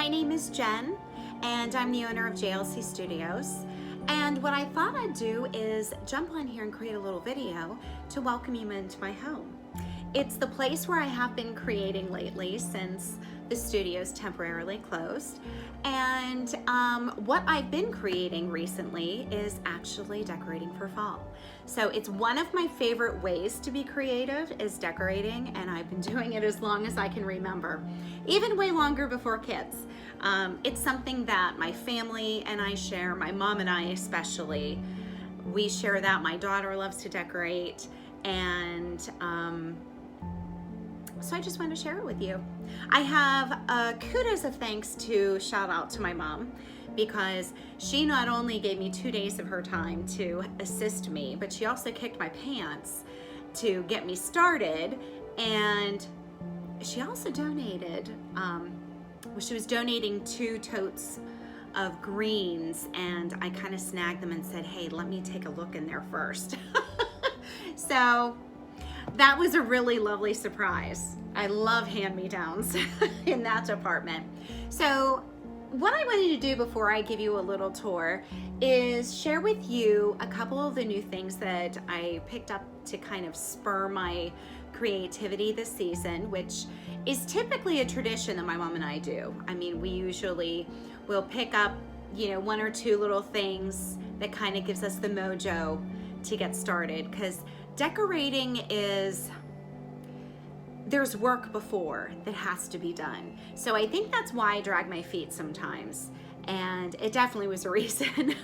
My name is Jen, and I'm the owner of JLC Studios. And what I thought I'd do is jump on here and create a little video to welcome you into my home. It's the place where I have been creating lately since the studio's temporarily closed. And what I've been creating recently is actually decorating for fall. So it's one of my favorite ways to be creative is decorating, and I've been doing it as long as I can remember, even way longer before kids. It's something that my family and I share, my mom and I especially. We share that. My daughter loves to decorate, and so I just wanted to share it with you. I have kudos of thanks to shout out to my mom, because she not only gave me 2 days of her time to assist me, but she also kicked my pants to get me started. And she also donated, she was donating 2 totes of greens, and I kind of snagged them and said, hey, let me take a look in there first. So that was a really lovely surprise. I love hand-me-downs in that department. So what I wanted to do before I give you a little tour is share with you a couple of the new things that I picked up to kind of spur my creativity this season, which is typically a tradition that my mom and I do. I mean, we usually will pick up, 1 or 2 little things that kind of gives us the mojo to get started, because decorating there's work before that has to be done. So I think that's why I drag my feet sometimes. And it definitely was a reason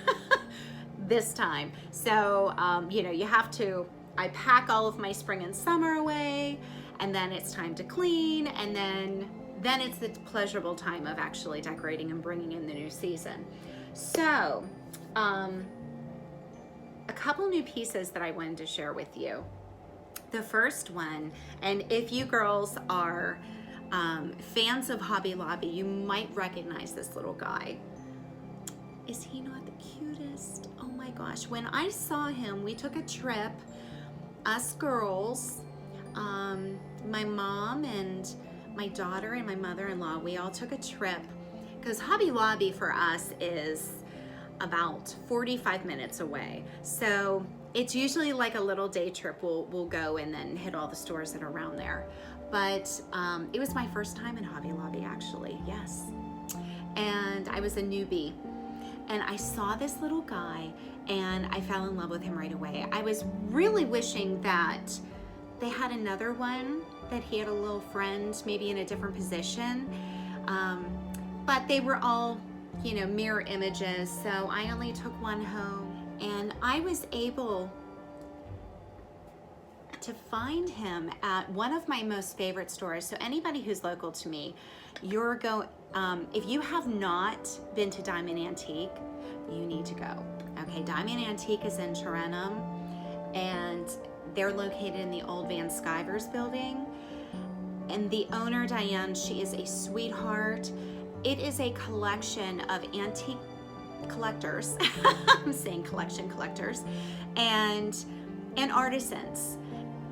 this time. So, you have to, I pack all of my spring and summer away, and then it's time to clean, and then it's the pleasurable time of actually decorating and bringing in the new season. So, a couple new pieces that I wanted to share with you. The first one, and if you girls are fans of Hobby Lobby, you might recognize this little guy. Is he not the cutest? Oh my gosh. When I saw him, we took a trip, us girls, my mom and my daughter and my mother-in-law, we all took a trip, because Hobby Lobby for us is about 45 minutes away. So it's usually like a little day trip. We'll go and then hit all the stores that are around there. But it was my first time in Hobby Lobby, actually, yes. And I was a newbie. And I saw this little guy, and I fell in love with him right away. I was really wishing that they had another one, that he had a little friend, maybe in a different position. But they were all, mirror images. So I only took one home. And I was able to find him at one of my most favorite stores. So anybody who's local to me, if you have not been to Diamond Antique, you need to go. Okay, Diamond Antique is in Tarentum, and they're located in the old Van Skyvers building. And the owner, Diane, she is a sweetheart. It is a collection of antique collectors, I'm saying collectors, and artisans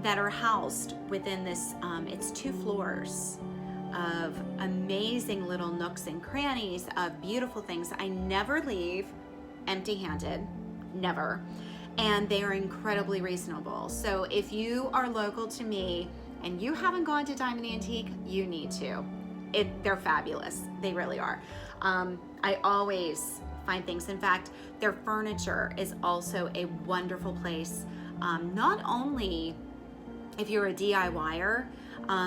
that are housed within this, it's 2 floors of amazing little nooks and crannies of beautiful things. I never leave empty-handed, never, and they are incredibly reasonable. So if you are local to me and you haven't gone to Diamond Antique, you need to. They're fabulous, they really are. I always find things. In fact, their furniture is also a wonderful place, not only if you're a DIYer,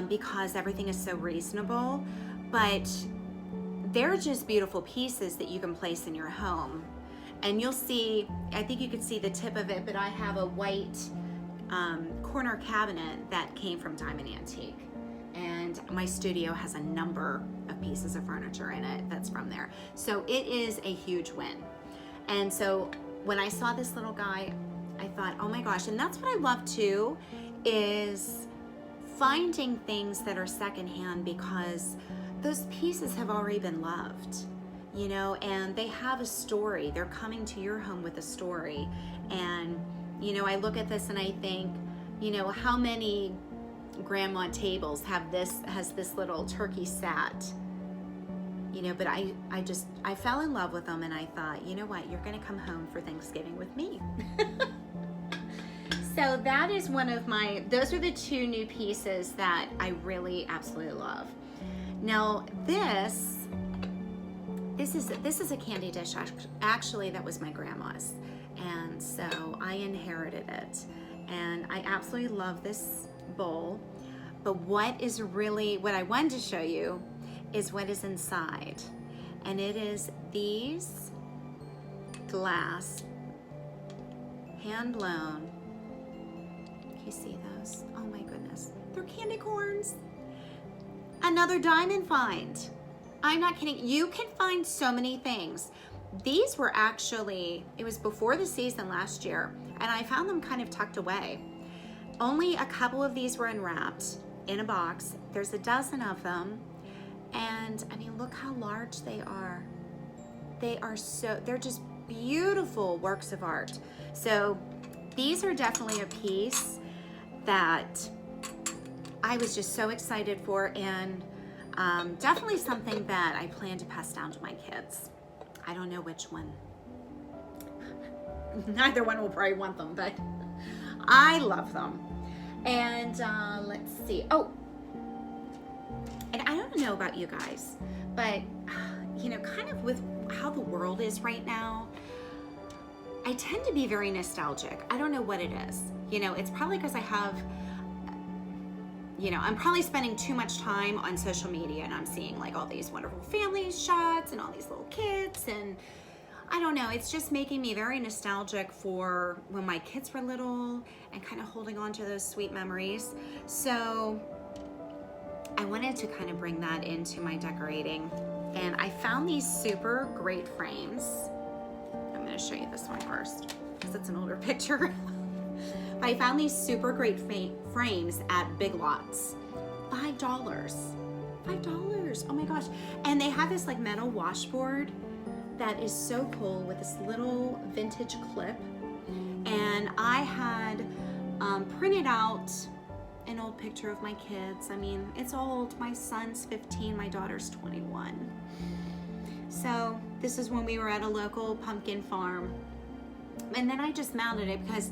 because everything is so reasonable, but they're just beautiful pieces that you can place in your home. And you'll see, I think you can see the tip of it, but I have a white corner cabinet that came from Diamond Antique. And my studio has a number of pieces of furniture in it that's from there. So it is a huge win. And so when I saw this little guy, I thought, oh my gosh. And that's what I love too, is finding things that are secondhand, because those pieces have already been loved, and they have a story. They're coming to your home with a story. And, I look at this and I think, how many grandma tables has this little turkey sat but I fell in love with them, and I thought, you know what, you're gonna come home for Thanksgiving with me. So that is those are the two new pieces that I really absolutely love. Now this is a candy dish, actually that was my grandma's, and so I inherited it, and I absolutely love this bowl. But what I wanted to show you is what is inside, and it is these glass hand blown. You see those? Oh my goodness, they're candy corns. Another diamond find. I'm not kidding. You can find so many things. These were actually, it was before the season last year, and I found them kind of tucked away. Only a couple of these were unwrapped in a box. There's a dozen of them, and I mean, look how large they are. They're just beautiful works of art. So these are definitely a piece that I was just so excited for, and definitely something that I plan to pass down to my kids. I don't know which one. Neither one will probably want them, but I love them. And let's see. Oh, and I don't know about you guys, but kind of with how the world is right now, I tend to be very nostalgic. I don't know what it is. It's probably because I have, I'm probably spending too much time on social media, and I'm seeing like all these wonderful family shots and all these little kids, and I don't know, it's just making me very nostalgic for when my kids were little and kind of holding on to those sweet memories. So I wanted to kind of bring that into my decorating, and I found these super great frames. I'm going to show you this one first because it's an older picture. But I found these super great frames at Big Lots. $5. $5. Oh my gosh. And they have this like metal washboard that is so cool with this little vintage clip. And I had printed out an old picture of my kids. I mean, it's old. My son's 15, my daughter's 21. So this is when we were at a local pumpkin farm. And then I just mounted it because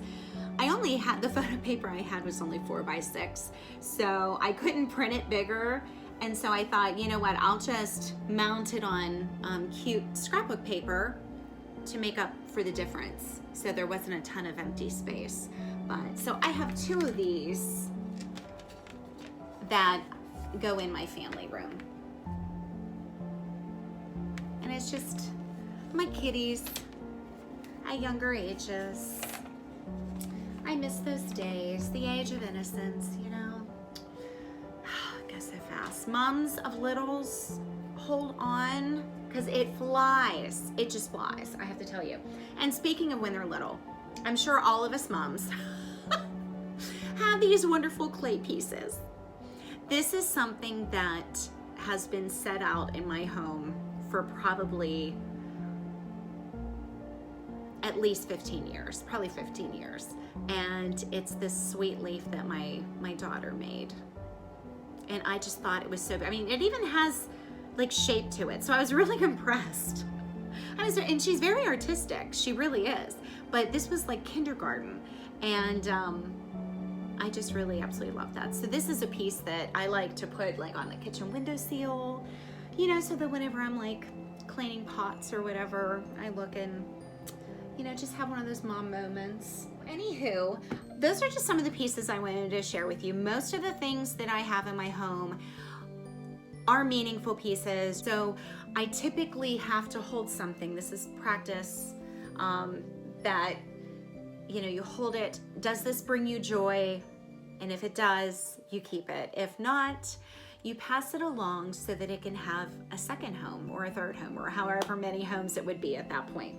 I only had, the photo paper I had was only 4x6. So I couldn't print it bigger. And so I thought, you know what, I'll just mount it on cute scrapbook paper to make up for the difference. So there wasn't a ton of empty space. But so I have two of these that go in my family room. And it's just my kitties at younger ages. I miss those days, the age of innocence, I guess so fast. Moms of littles, hold on, because it flies. It just flies, I have to tell you. And speaking of when they're little, I'm sure all of us moms have these wonderful clay pieces. This is something that has been set out in my home for probably at least 15 years, probably 15 years. And it's this sweet leaf that my daughter made. And I just thought it was so, it even has like shape to it. So I was really impressed. And she's very artistic, she really is. But this was like kindergarten. And I just really absolutely love that. So this is a piece that I like to put like on the kitchen windowsill, so that whenever I'm like cleaning pots or whatever, I look and just have one of those mom moments. Anywho, those are just some of the pieces I wanted to share with you. Most of the things that I have in my home are meaningful pieces. So I typically have to hold something. This is practice that, you hold it. Does this bring you joy? And if it does, you keep it. If not, you pass it along so that it can have a second home or a third home or however many homes it would be at that point.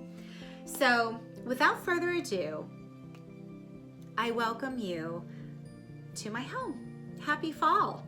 So without further ado, I welcome you to my home. Happy fall.